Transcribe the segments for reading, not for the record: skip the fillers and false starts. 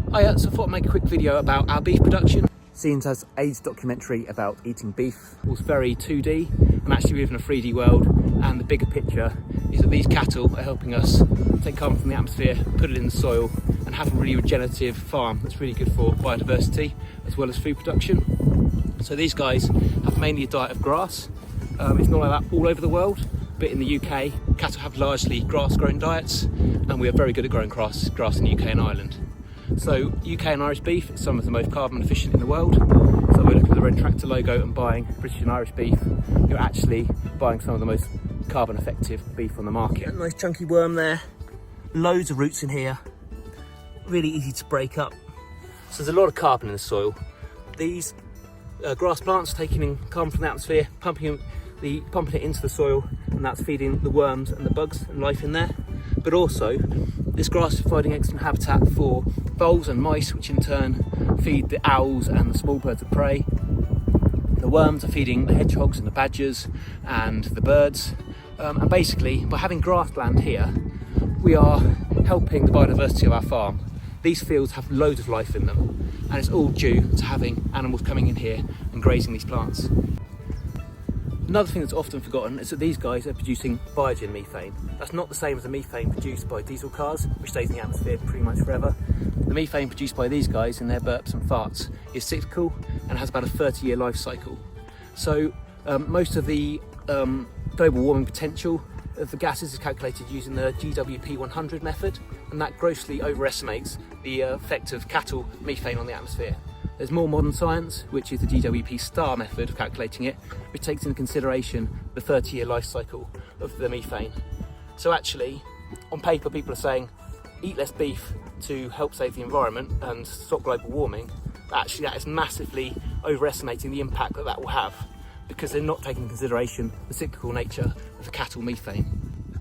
So I thought I'd make a quick video about our beef production. Scenes AIDS documentary about eating beef. It was very 2D. I'm actually living in a 3D world, and the bigger picture is that these cattle are helping us take carbon from the atmosphere, put it in the soil, and have a really regenerative farm that's really good for biodiversity as well as food production. So these guys have mainly a diet of grass. It's not like that all over the world, but in the UK, cattle have largely grass-growing diets, and we are very good at growing grass in the UK and Ireland. So UK and Irish beef is some of the most carbon efficient in the world. So we're looking at the Red Tractor logo and buying British and Irish beef. You're actually buying some of the most carbon effective beef on the market. Nice chunky worm there. Loads of roots in here. Really easy to break up. So there's a lot of carbon in the soil. These grass plants taking in carbon from the atmosphere, pumping it into the soil, and that's feeding the worms and the bugs and life in there. But also, this grass is providing excellent habitat for voles and mice, which in turn feed the owls and the small birds of prey. The worms are feeding the hedgehogs and the badgers and the birds. And basically, by having grassland here, we are helping the biodiversity of our farm. These fields have loads of life in them, and it's all due to having animals coming in here and grazing these plants. Another thing that's often forgotten is that these guys are producing biogen methane. That's not the same as the methane produced by diesel cars, which stays in the atmosphere pretty much forever. The methane produced by these guys in their burps and farts is cyclical and has about a 30-year life cycle. So most of the global warming potential of the gases is calculated using the GWP 100 method, and that grossly overestimates the effect of cattle methane on the atmosphere. There's more modern science, which is the GWP star method of calculating it, which takes into consideration the 30-year life cycle of the methane. So actually, on paper, people are saying, eat less beef to help save the environment and stop global warming. But actually, that is massively overestimating the impact that that will have, because they're not taking into consideration the cyclical nature of the cattle methane.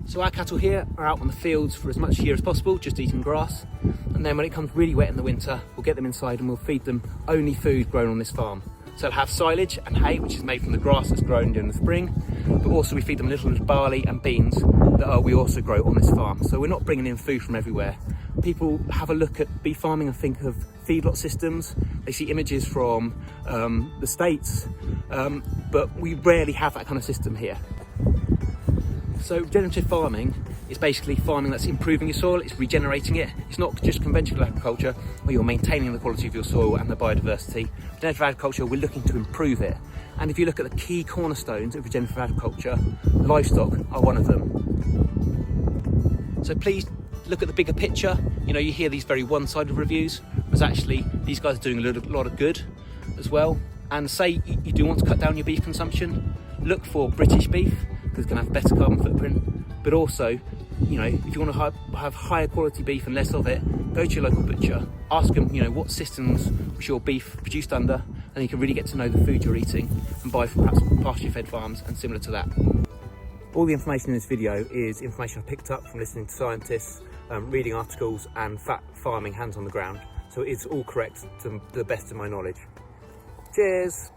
So our cattle here are out on the fields for as much year as possible, just eating grass. And then when it comes really wet in the winter, we'll get them inside and we'll feed them only food grown on this farm. So they'll have silage and hay, which is made from the grass that's grown during the spring. But also we feed them little barley and beans that we also grow on this farm. So we're not bringing in food from everywhere. People have a look at beef farming and think of feedlot systems. They see images from the States, but we rarely have that kind of system here. So regenerative farming is basically farming that's improving your soil, it's regenerating it. It's not just conventional agriculture where you're maintaining the quality of your soil and the biodiversity. Regenerative agriculture, we're looking to improve it. And if you look at the key cornerstones of regenerative agriculture, livestock are one of them. So please look at the bigger picture. You know, you hear these very one-sided reviews, whereas actually these guys are doing a lot of good as well. And say you do want to cut down your beef consumption, look for British beef, because it's going to have a better carbon footprint. But also, you know, if you want to have higher quality beef and less of it, go to your local butcher, ask them, you know, what systems was your beef produced under, and you can really get to know the food you're eating and buy from perhaps pasture-fed farms and similar to that. All the information in this video is information I picked up from listening to scientists, reading articles and farming hands on the ground. So it's all correct to the best of my knowledge. Cheers!